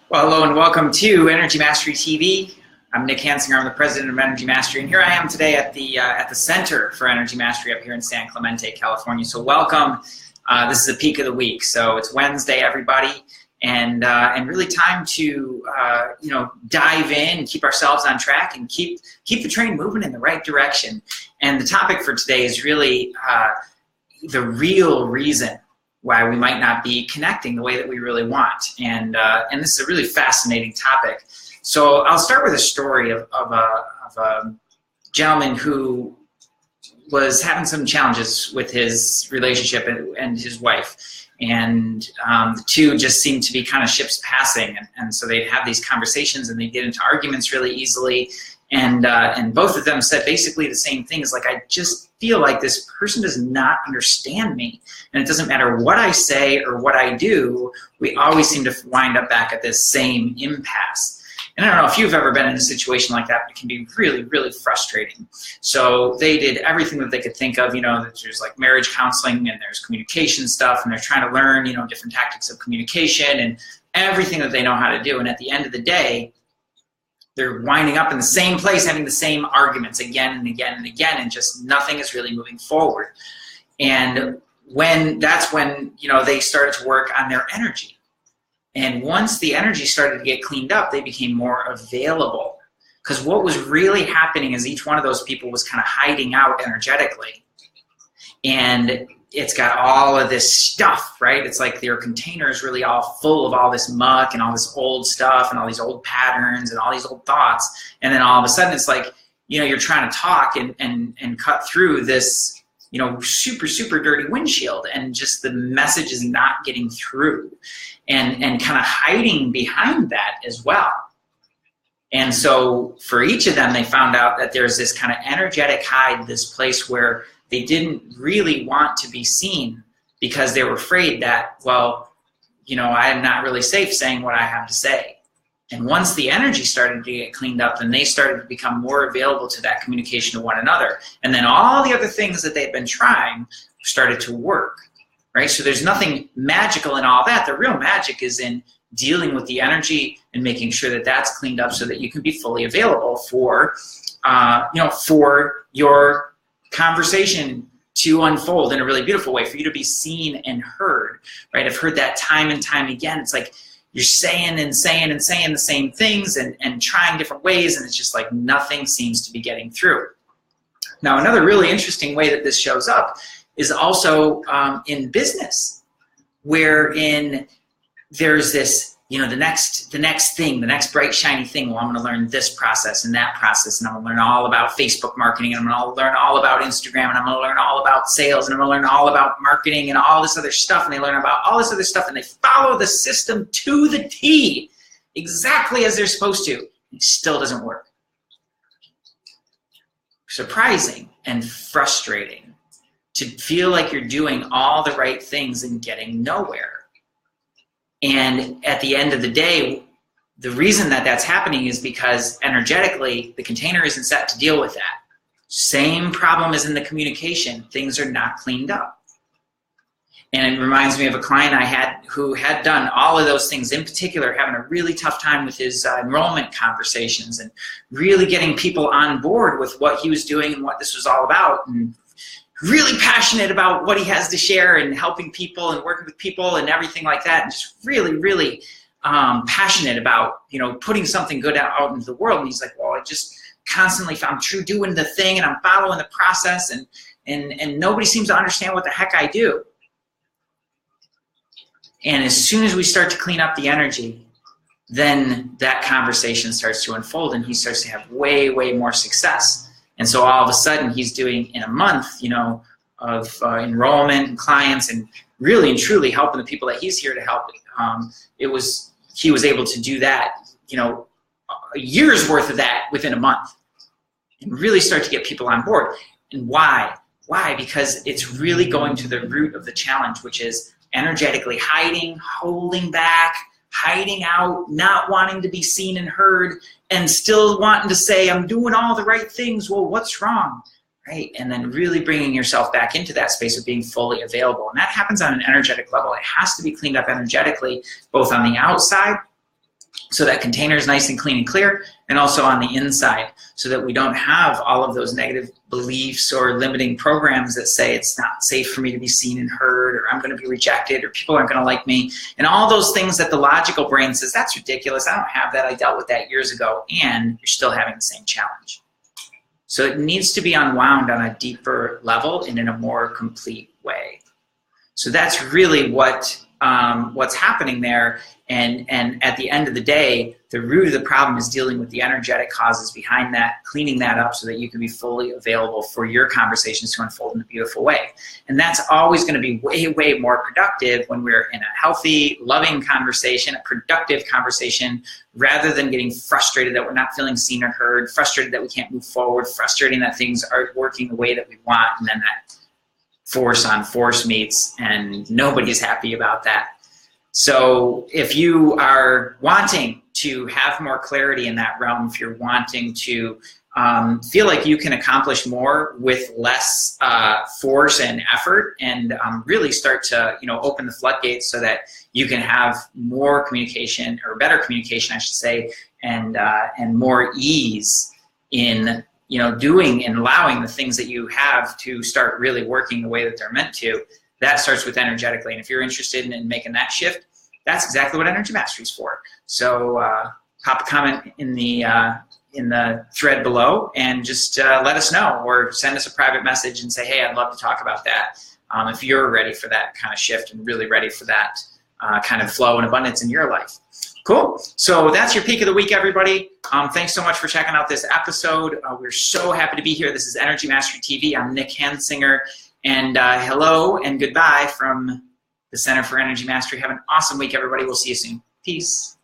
Well, hello and welcome to Energy Mastery TV. I'm Nick Hansinger. I'm the president of Energy Mastery, and here I am today at the Center for Energy Mastery up here in San Clemente, California. So welcome. This is the peak of the week, so it's Wednesday, everybody, and really time to dive in, keep ourselves on track, and keep the train moving in the right direction. And the topic for today is really the real reason why we might not be connecting the way that we really want. And this is a really fascinating topic. So I'll start with a story of a gentleman who was having some challenges with his relationship and his wife. And the two just seemed to be kind of ships passing. And so they'd have these conversations and they'd get into arguments really easily. And both of them said basically the same thing. It's like, I just feel like this person does not understand me. And it doesn't matter what I say or what I do, we always seem to wind up back at this same impasse. And I don't know if you've ever been in a situation like that, but it can be really, really frustrating. So they did everything that they could think of, that there's like marriage counseling and there's communication stuff, and they're trying to learn, different tactics of communication and everything that they know how to do. And at the end of the day, they're winding up in the same place, having the same arguments again and again and again, and just nothing is really moving forward. And that's when they started to work on their energy. And once the energy started to get cleaned up, they became more available. Because what was really happening is each one of those people was kind of hiding out energetically. And it's got all of this stuff, right? It's like their container is really all full of all this muck and all this old stuff and all these old patterns and all these old thoughts. And then all of a sudden it's like, you're trying to talk and cut through this, super, super dirty windshield, and just the message is not getting through, and kind of hiding behind that as well. And so for each of them, they found out that there's this kind of energetic hide, this place where they didn't really want to be seen because they were afraid that, I'm not really safe saying what I have to say. And once the energy started to get cleaned up, then they started to become more available to that communication to one another. And then all the other things that they've been trying started to work, right? So there's nothing magical in all that. The real magic is in dealing with the energy and making sure that that's cleaned up so that you can be fully available for your conversation to unfold in a really beautiful way, for you to be seen and heard, right? I've heard that time and time again. It's like you're saying and saying and saying the same things and trying different ways, and it's just like nothing seems to be getting through. Now, another really interesting way that this shows up is also in business, wherein there's this, the next thing, the next bright, shiny thing. Well, I'm going to learn this process and that process, and I'm going to learn all about Facebook marketing, and I'm going to learn all about Instagram, and I'm going to learn all about sales, and I'm going to learn all about marketing and all this other stuff. And they learn about all this other stuff, and they follow the system to the T, exactly as they're supposed to. It still doesn't work. Surprising and frustrating to feel like you're doing all the right things and getting nowhere. And at the end of the day, the reason that that's happening is because energetically, the container isn't set to deal with that. Same problem as in the communication. Things are not cleaned up. And it reminds me of a client I had who had done all of those things, in particular having a really tough time with his enrollment conversations and really getting people on board with what he was doing and what this was all about, and really passionate about what he has to share and helping people and working with people and everything like that, and just really, really passionate about, putting something good out into the world. And he's like, well, I just constantly I'm true doing the thing, and I'm following the process, and nobody seems to understand what the heck I do. And as soon as we start to clean up the energy, then that conversation starts to unfold, and he starts to have way, way more success. And so all of a sudden he's doing, in a month, of enrollment and clients, and really and truly helping the people that he's here to help. He was able to do that, a year's worth of that within a month, and really start to get people on board. And why? Why? Because it's really going to the root of the challenge, which is energetically hiding, holding back, hiding out, not wanting to be seen and heard, and still wanting to say, I'm doing all the right things. Well, what's wrong? Right? And then really bringing yourself back into that space of being fully available. And that happens on an energetic level. It has to be cleaned up energetically, both on the outside so that container is nice and clean and clear, and also on the inside, so that we don't have all of those negative beliefs or limiting programs that say it's not safe for me to be seen and heard, or I'm going to be rejected, or people aren't going to like me, and all those things that the logical brain says, that's ridiculous, I don't have that, I dealt with that years ago, and you're still having the same challenge. So it needs to be unwound on a deeper level and in a more complete way. So that's really what's happening there. And at the end of the day, the root of the problem is dealing with the energetic causes behind that, cleaning that up so that you can be fully available for your conversations to unfold in a beautiful way. And that's always going to be way, way more productive when we're in a healthy, loving conversation, a productive conversation, rather than getting frustrated that we're not feeling seen or heard, frustrated that we can't move forward, frustrating that things aren't working the way that we want, and then that force on force meets, and nobody's happy about that. So if you are wanting to have more clarity in that realm, if you're wanting to feel like you can accomplish more with less force and effort, and really start to open the floodgates so that you can have more communication, or better communication, I should say, and more ease in doing and allowing the things that you have to start really working the way that they're meant to. That starts with energetically. And if you're interested in making that shift, that's exactly what Energy Mastery is for. So pop a comment in the thread below and just let us know, or send us a private message and say, hey, I'd love to talk about that. If you're ready for that kind of shift and really ready for that kind of flow and abundance in your life. Cool. So that's your peak of the week, everybody. Thanks so much for checking out this episode. We're so happy to be here. This is Energy Mastery TV. I'm Nick Hansinger. And hello and goodbye from the Center for Energy Mastery. Have an awesome week, everybody. We'll see you soon. Peace.